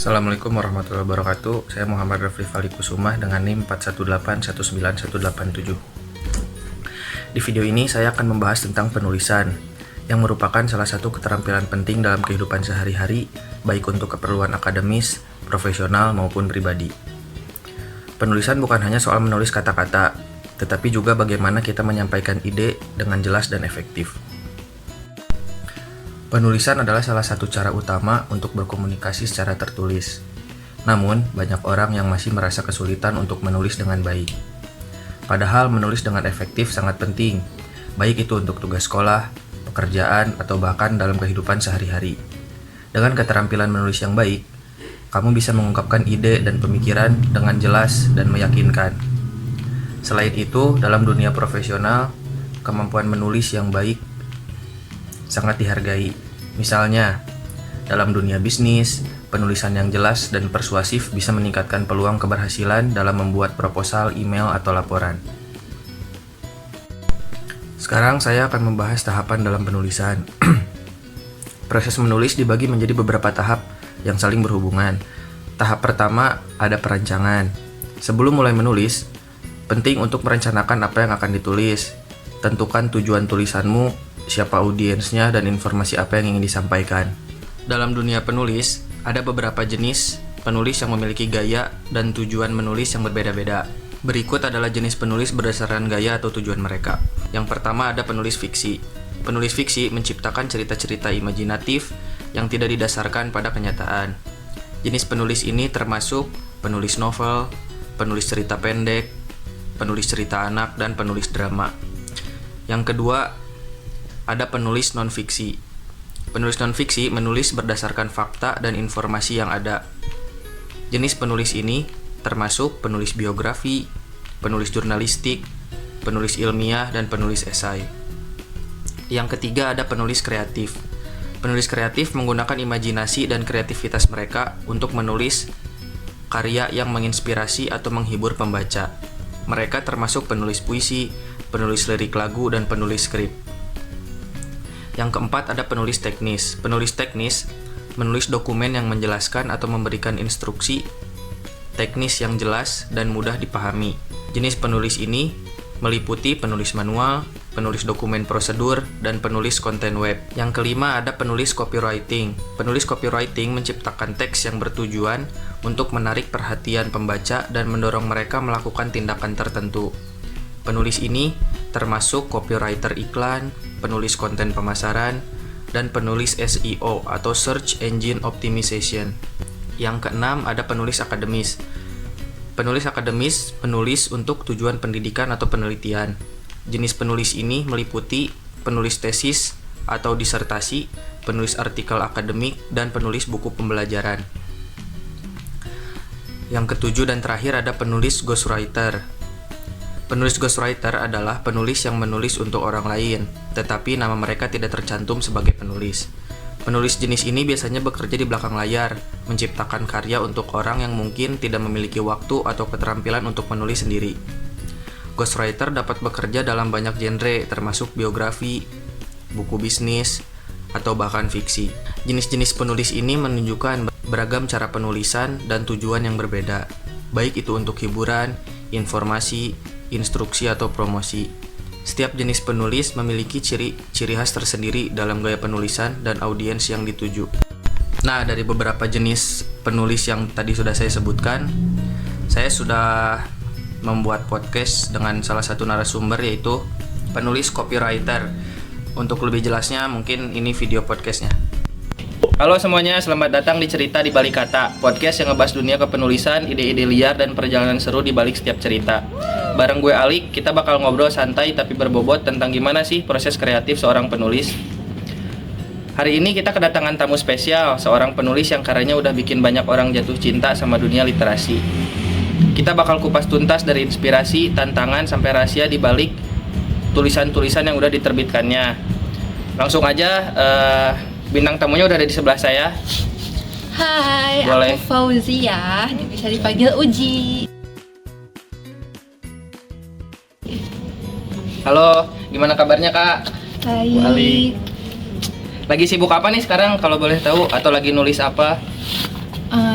Assalamualaikum warahmatullahi wabarakatuh. Saya Muhammad Rafli Falikusumah dengan NIM 418191187. Di video ini saya akan membahas tentang penulisan, yang merupakan salah satu keterampilan penting dalam kehidupan sehari-hari, baik untuk keperluan akademis, profesional, maupun pribadi. Penulisan bukan hanya soal menulis kata-kata, tetapi juga bagaimana kita menyampaikan ide dengan jelas dan efektif. Penulisan adalah salah satu cara utama untuk berkomunikasi secara tertulis. Namun, banyak orang yang masih merasa kesulitan untuk menulis dengan baik. Padahal menulis dengan efektif sangat penting, baik itu untuk tugas sekolah, pekerjaan, atau bahkan dalam kehidupan sehari-hari. Dengan keterampilan menulis yang baik, kamu bisa mengungkapkan ide dan pemikiran dengan jelas dan meyakinkan. Selain itu, dalam dunia profesional, kemampuan menulis yang baik sangat dihargai. Misalnya, dalam dunia bisnis, penulisan yang jelas dan persuasif bisa meningkatkan peluang keberhasilan dalam membuat proposal, email, atau laporan. Sekarang saya akan membahas tahapan dalam penulisan. Proses menulis dibagi menjadi beberapa tahap yang saling berhubungan. Tahap pertama ada perancangan. Sebelum mulai menulis, penting untuk merencanakan apa yang akan ditulis. Tentukan tujuan tulisanmu, siapa audiensnya, dan informasi apa yang ingin disampaikan. Dalam dunia penulis, ada beberapa jenis penulis yang memiliki gaya dan tujuan menulis yang berbeda-beda. Berikut adalah jenis penulis berdasarkan gaya atau tujuan mereka. Yang pertama ada penulis fiksi. Penulis fiksi menciptakan cerita-cerita imajinatif yang tidak didasarkan pada kenyataan. Jenis penulis ini termasuk penulis novel, penulis cerita pendek, penulis cerita anak, dan penulis drama. Yang kedua, ada penulis non-fiksi. Penulis non-fiksi menulis berdasarkan fakta dan informasi yang ada. Jenis penulis ini termasuk penulis biografi, penulis jurnalistik, penulis ilmiah, dan penulis esai. Yang ketiga ada penulis kreatif. Penulis kreatif menggunakan imajinasi dan kreativitas mereka untuk menulis karya yang menginspirasi atau menghibur pembaca. Mereka termasuk penulis puisi, penulis lirik lagu, dan penulis skrip. Yang keempat ada penulis teknis. Penulis teknis menulis dokumen yang menjelaskan atau memberikan instruksi teknis yang jelas dan mudah dipahami. Jenis penulis ini meliputi penulis manual, penulis dokumen prosedur, dan penulis konten web. Yang kelima ada penulis copywriting. Penulis copywriting menciptakan teks yang bertujuan untuk menarik perhatian pembaca dan mendorong mereka melakukan tindakan tertentu. Penulis ini termasuk copywriter iklan, penulis konten pemasaran, dan penulis SEO atau Search Engine Optimization. Yang keenam ada penulis akademis. Penulis akademis menulis untuk tujuan pendidikan atau penelitian. Jenis penulis ini meliputi penulis tesis atau disertasi, penulis artikel akademik, dan penulis buku pembelajaran. Yang ketujuh dan terakhir ada penulis ghostwriter. Penulis ghostwriter adalah penulis yang menulis untuk orang lain, tetapi nama mereka tidak tercantum sebagai penulis. Penulis jenis ini biasanya bekerja di belakang layar, menciptakan karya untuk orang yang mungkin tidak memiliki waktu atau keterampilan untuk menulis sendiri. Ghostwriter dapat bekerja dalam banyak genre, termasuk biografi, buku bisnis, atau bahkan fiksi. Jenis-jenis penulis ini menunjukkan beragam cara penulisan dan tujuan yang berbeda, baik itu untuk hiburan, informasi, instruksi, atau promosi. Setiap jenis penulis memiliki ciri khas tersendiri dalam gaya penulisan dan audiens yang dituju. Nah, dari beberapa jenis penulis yang tadi sudah saya sebutkan, saya sudah membuat podcast dengan salah satu narasumber, yaitu penulis copywriter. Untuk lebih jelasnya, mungkin ini video podcastnya. Halo semuanya, selamat datang di Cerita di Balik Kata, podcast yang ngebahas dunia kepenulisan, ide-ide liar, dan perjalanan seru di balik setiap cerita. Bareng gue Alik, kita bakal ngobrol santai tapi berbobot tentang gimana sih proses kreatif seorang penulis. Hari ini kita kedatangan tamu spesial, seorang penulis yang karyanya udah bikin banyak orang jatuh cinta sama dunia literasi. Kita bakal kupas tuntas dari inspirasi, tantangan, sampai rahasia di balik tulisan-tulisan yang udah diterbitkannya. Langsung aja, bintang tamunya udah ada di sebelah saya. Hai, Boleh. aku Fauzia, bisa dipanggil Uji. Halo, gimana kabarnya Kak? Baik. Lagi sibuk apa nih sekarang kalau boleh tahu, atau lagi nulis apa?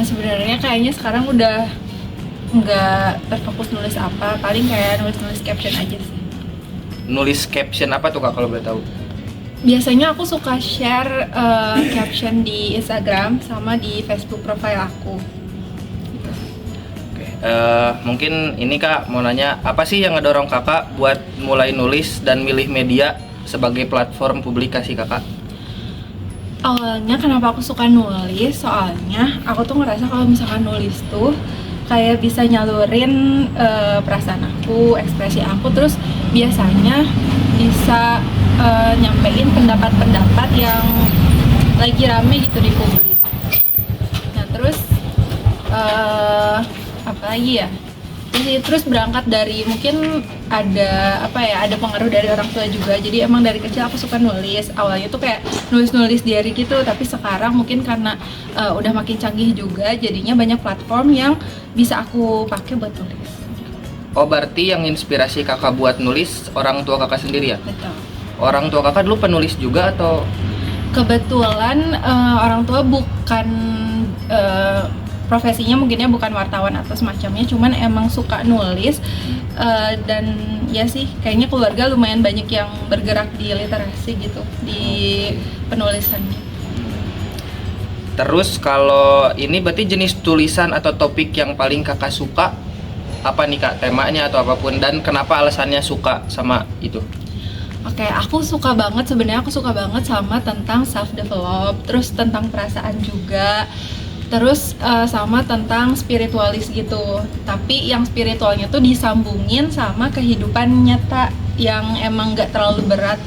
Sebenarnya kayaknya sekarang udah nggak terfokus nulis apa, paling kayak nulis caption aja sih. Nulis caption apa tuh Kak kalau boleh tahu? Biasanya aku suka share caption di Instagram sama di Facebook profile aku. Oke, mungkin ini Kak mau nanya, apa sih yang ngedorong Kakak buat mulai nulis dan milih media sebagai platform publikasi Kakak? Awalnya kenapa aku suka nulis, soalnya aku tuh ngerasa kalau misalkan nulis tuh kayak bisa nyalurin perasaan aku, ekspresi aku, terus biasanya bisa nyampein pendapat-pendapat yang lagi rame gitu di publik. Nah terus apa lagi ya? Terus berangkat dari mungkin ada pengaruh dari orang tua juga. Jadi emang dari kecil aku suka nulis. Awalnya tuh kayak nulis diary gitu, tapi sekarang mungkin karena udah makin canggih juga, jadinya banyak platform yang bisa aku pakai buat nulis. Oh berarti yang inspirasi Kakak buat nulis orang tua Kakak sendiri ya? Betul. Orang tua Kakak dulu penulis juga atau? Kebetulan orang tua bukan profesinya mungkinnya bukan wartawan atau semacamnya, cuman emang suka nulis dan ya sih kayaknya keluarga lumayan banyak yang bergerak di literasi gitu, di penulisannya. Terus kalau ini berarti jenis tulisan atau topik yang paling Kakak suka apa nih Kak, temanya atau apapun, dan kenapa alasannya suka sama itu? Oke, aku suka banget sama tentang self develop, terus tentang perasaan juga. Terus sama tentang spiritualis gitu, tapi yang spiritualnya tuh disambungin sama kehidupan nyata yang emang gak terlalu berat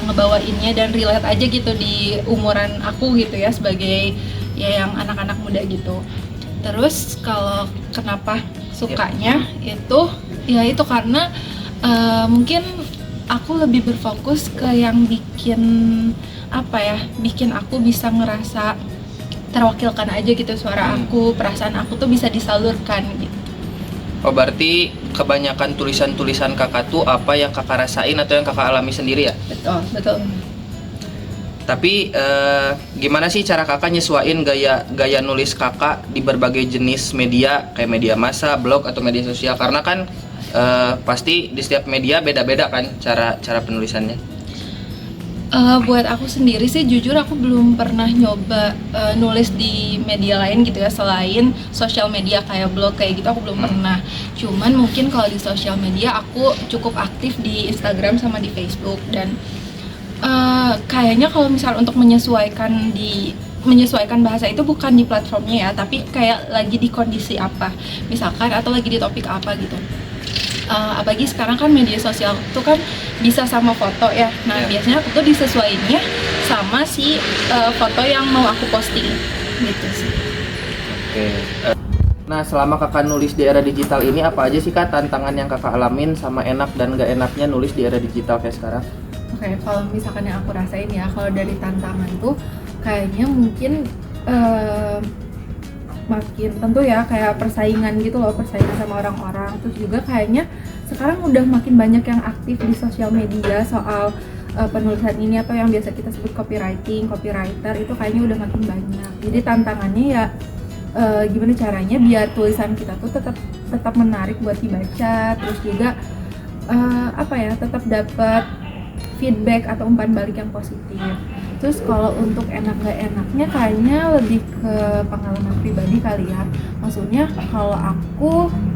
ngebawainnya dan relate aja gitu di umuran aku gitu ya, sebagai ya yang anak-anak muda gitu. Terus kalau kenapa sukanya itu karena mungkin aku lebih berfokus ke yang bikin aku bisa ngerasa terwakilkan aja gitu, suara aku, perasaan aku tuh bisa disalurkan gitu. Oh berarti kebanyakan tulisan-tulisan Kakak tuh apa yang Kakak rasain atau yang Kakak alami sendiri ya? Betul. Tapi gimana sih cara Kakak nyesuaiin gaya nulis Kakak di berbagai jenis media kayak media massa, blog atau media sosial? Karena kan pasti di setiap media beda-beda kan cara penulisannya. Buat aku sendiri sih jujur aku belum pernah nyoba nulis di media lain gitu ya, selain sosial media kayak blog kayak gitu aku belum pernah. Cuman mungkin kalau di sosial media aku cukup aktif di Instagram sama di Facebook, dan kayaknya kalau misal untuk menyesuaikan bahasa itu bukan di platformnya ya, tapi kayak lagi di kondisi apa misalkan, atau lagi di topik apa gitu. Apalagi sekarang kan media sosial itu kan bisa sama foto ya. Nah biasanya aku tuh disesuaiinnya sama si foto yang mau aku posting gitu sih. Oke. Nah selama Kakak nulis di era digital ini, apa aja sih Kak tantangan yang Kakak alamin sama enak dan gak enaknya nulis di era digital kayak sekarang? Oke, kalau misalkan yang aku rasain ya, kalau dari tantangan tuh kayaknya mungkin makin tentu ya kayak persaingan gitu loh, persaingan sama orang-orang. Terus juga kayaknya sekarang udah makin banyak yang aktif di sosial media soal penulisan ini, atau yang biasa kita sebut copywriter itu kayaknya udah makin banyak. Jadi tantangannya ya gimana caranya biar tulisan kita tuh tetap menarik buat dibaca, terus juga tetap dapat feedback atau umpan balik yang positif. Terus kalau untuk enak gak enaknya kayaknya lebih ke pengalaman pribadi kali ya. Maksudnya kalau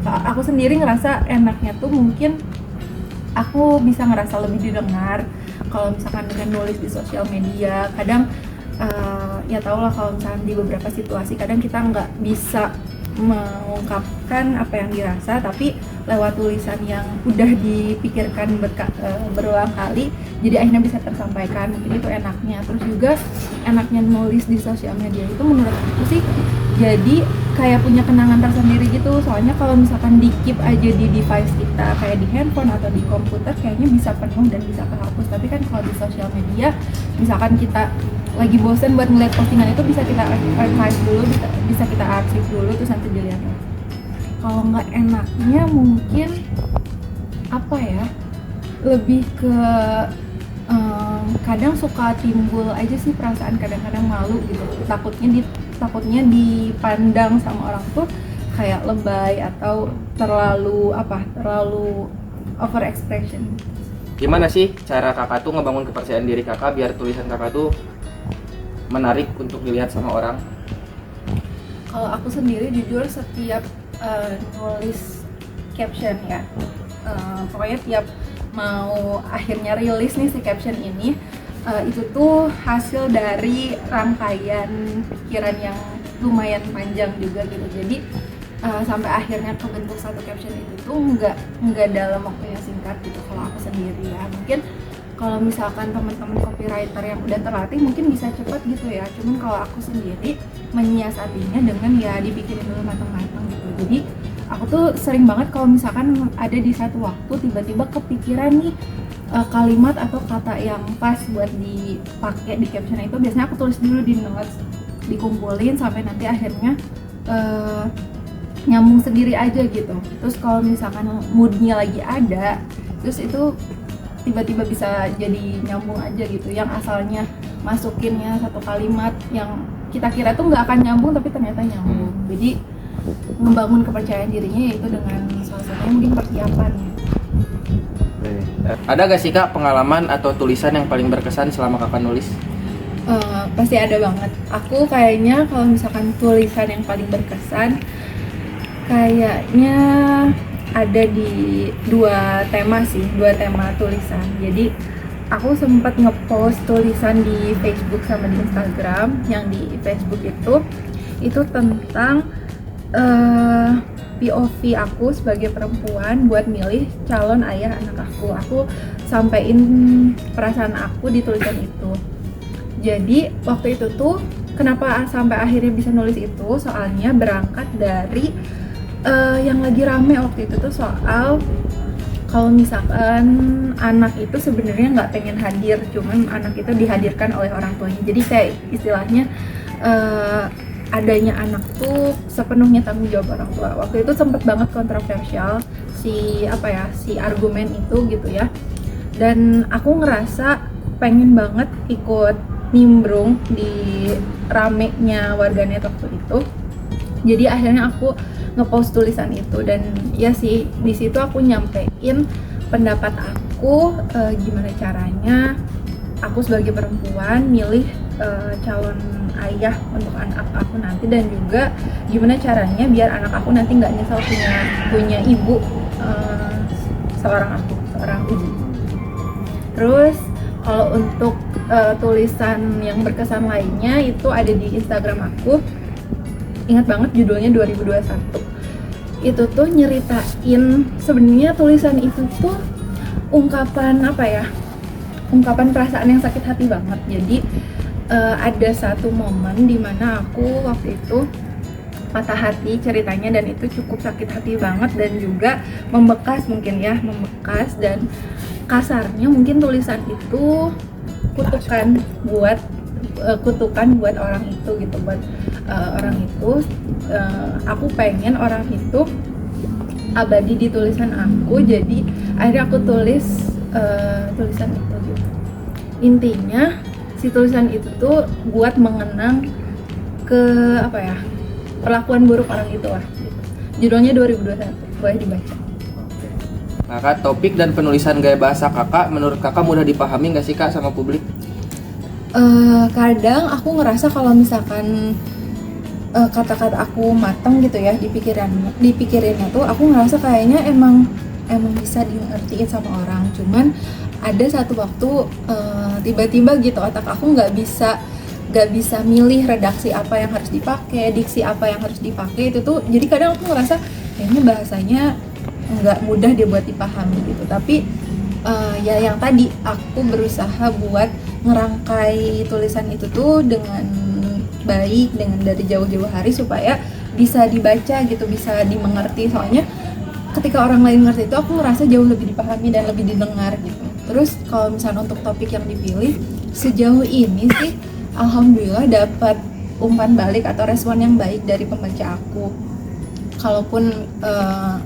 aku sendiri ngerasa enaknya tuh mungkin aku bisa ngerasa lebih didengar kalau misalkan dengan nulis di sosial media. Kadang ya tau lah kalau misalkan di beberapa situasi kadang kita nggak bisa mengungkapkan apa yang dirasa, tapi lewat tulisan yang udah dipikirkan berulang kali jadi akhirnya bisa tersampaikan. Mungkin itu enaknya. Terus juga enaknya nulis di sosial media itu menurut aku sih jadi kayak punya kenangan tersendiri gitu. Soalnya kalau misalkan di-keep aja di device kita kayak di handphone atau di komputer kayaknya bisa penuh dan bisa kehapus. Tapi kan kalau di sosial media misalkan kita lagi bosen buat ngeliat postingan itu bisa kita archive dulu, bisa kita arsip dulu terus nanti dilihat lagi. Kalau nggak enaknya mungkin lebih ke kadang suka timbul aja sih perasaan kadang-kadang malu gitu, takutnya takutnya dipandang sama orang tuh kayak lebay atau terlalu over expression. Gimana sih cara kakak tuh ngebangun kepercayaan diri kakak biar tulisan kakak tuh menarik untuk dilihat sama orang? Kalau aku sendiri jujur setiap nulis caption ya, pokoknya tiap mau akhirnya rilis nih si caption ini, itu tuh hasil dari rangkaian pikiran yang lumayan panjang juga gitu. Jadi sampai akhirnya kebentuk satu caption itu tuh nggak dalam waktu yang singkat gitu kalau aku sendiri ya. Mungkin kalau misalkan teman-teman copywriter yang udah terlatih mungkin bisa cepat gitu ya, cuman kalau aku sendiri menyiasatinya dengan ya dipikirin dulu matang-matang gitu. Jadi aku tuh sering banget kalau misalkan ada di satu waktu tiba-tiba kepikiran nih kalimat atau kata yang pas buat dipakai di caption itu, biasanya aku tulis dulu di notes, dikumpulin sampai nanti akhirnya nyambung sendiri aja gitu. Terus kalau misalkan moodnya lagi ada, terus itu tiba-tiba bisa jadi nyambung aja gitu. Yang asalnya masukinnya satu kalimat yang kita kira tuh nggak akan nyambung tapi ternyata nyambung. Jadi membangun kepercayaan dirinya yaitu dengan salah satunya mungkin persiapan ya. Ada gak sih kak pengalaman atau tulisan yang paling berkesan selama kakak nulis? Pasti ada banget. Aku kayaknya kalau misalkan tulisan yang paling berkesan kayaknya ada di dua tema tulisan. Jadi aku sempat ngepost tulisan di Facebook sama di Instagram. Yang di Facebook itu tentang POV aku sebagai perempuan buat milih calon ayah anak aku. Aku sampein perasaan aku di tulisan itu. Jadi waktu itu tuh kenapa sampai akhirnya bisa nulis itu, soalnya berangkat dari yang lagi rame waktu itu tuh soal kalau misalkan anak itu sebenarnya nggak pengen hadir, cuman anak itu dihadirkan oleh orang tuanya. Jadi kayak istilahnya adanya anak tuh sepenuhnya tanggung jawab orang tua. Waktu itu sempet banget kontroversial si argumen itu gitu ya. Dan aku ngerasa pengen banget ikut nimbrung di ramenya warganet waktu itu. Jadi akhirnya aku ngepost tulisan itu, dan ya sih di situ aku nyampein pendapat aku gimana caranya aku sebagai perempuan milih calon ayah untuk anak aku nanti, dan juga gimana caranya biar anak aku nanti nggak nyesel punya ibu seorang ibu. Terus kalau untuk tulisan yang berkesan lainnya itu ada di Instagram aku. Ingat banget judulnya 2021. Itu tuh nyeritain sebenarnya tulisan itu tuh ungkapan perasaan yang sakit hati banget. Jadi ada satu momen dimana aku waktu itu patah hati ceritanya, dan itu cukup sakit hati banget dan juga membekas dan kasarnya mungkin tulisan itu kutukan buat orang itu gitu, buat orang itu. Aku pengen orang itu abadi di tulisan aku, jadi akhirnya aku tulis tulisan itu gitu. Intinya si tulisan itu tuh buat mengenang ke perlakuan buruk orang itu lah gitu. Judulnya 2021, boleh dibaca. Nah kak, topik dan penulisan gaya bahasa kakak menurut kakak mudah dipahami nggak sih kak sama publik? Kadang aku ngerasa kalau misalkan kata-kata aku mateng gitu ya dipikirinnya tuh, aku ngerasa kayaknya emang bisa dimengertiin sama orang. Cuman ada satu waktu tiba-tiba gitu otak aku nggak bisa milih redaksi apa yang harus dipakai, diksi apa yang harus dipakai. Itu tuh jadi kadang aku ngerasa kayaknya bahasanya nggak mudah dia buat dipahami gitu. Tapi ya yang tadi aku berusaha buat ngerangkai tulisan itu tuh dengan baik, dengan dari jauh-jauh hari supaya bisa dibaca gitu, bisa dimengerti. Soalnya ketika orang lain ngerti itu aku ngerasa jauh lebih dipahami dan lebih didengar gitu. Terus kalau misalnya untuk topik yang dipilih, sejauh ini sih alhamdulillah dapat umpan balik atau respon yang baik dari pembaca aku.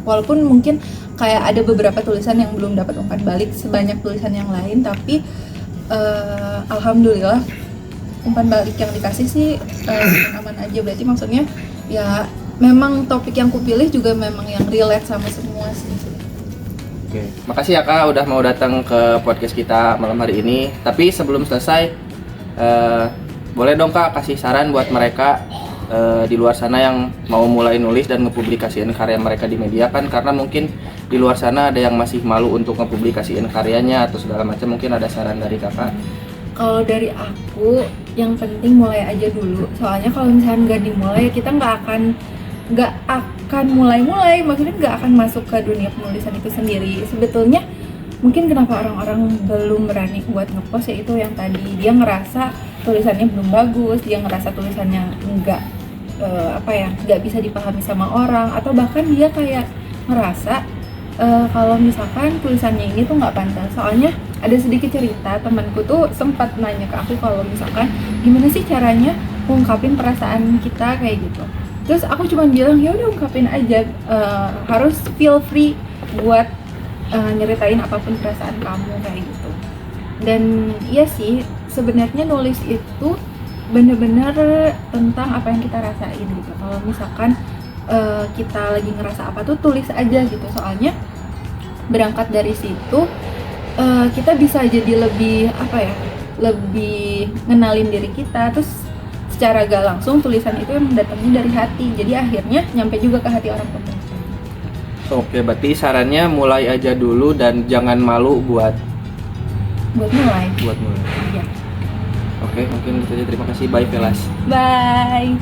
Walaupun mungkin kayak ada beberapa tulisan yang belum dapat umpan balik sebanyak tulisan yang lain, tapi alhamdulillah umpan balik yang dikasih sih aman aja. Berarti maksudnya ya memang topik yang kupilih juga memang yang relate sama semua sih. Oke. Makasih ya Kak udah mau datang ke podcast kita malam hari ini. Tapi sebelum selesai, boleh dong Kak kasih saran buat mereka di luar sana yang mau mulai nulis dan ngepublikasiin karya mereka di media kan, karena mungkin di luar sana ada yang masih malu untuk ngepublikasiin karyanya atau segala macam. Mungkin ada saran dari Kakak? Kalau dari aku yang penting mulai aja dulu. Soalnya kalau misalnya nggak dimulai kita nggak akan mulai, maksudnya nggak akan masuk ke dunia penulisan itu sendiri. Sebetulnya mungkin kenapa orang-orang belum berani buat ngepost, yaitu yang tadi dia ngerasa tulisannya belum bagus, dia ngerasa tulisannya nggak bisa dipahami sama orang, atau bahkan dia kayak ngerasa kalau misalkan tulisannya ini tuh nggak pantas. Soalnya ada sedikit cerita, temanku tuh sempat nanya ke aku kalau misalkan gimana sih caranya ngungkapin perasaan kita kayak gitu. Terus aku cuma bilang ya udah ungkapin aja, harus feel free buat nyeritain apapun perasaan kamu kayak gitu. Dan iya sih, sebenarnya nulis itu bener-bener tentang apa yang kita rasain gitu. Kalau misalkan kita lagi ngerasa apa tuh tulis aja gitu. Soalnya berangkat dari situ kita bisa jadi lebih lebih ngenalin diri kita. Terus secara gak langsung tulisan itu yang datangnya dari hati, jadi akhirnya nyampe juga ke hati orang pembaca. Oke, berarti sarannya mulai aja dulu dan jangan malu buat mulai. Iya. Oke, mungkin itu aja. Terima kasih. Bye Velas. Bye.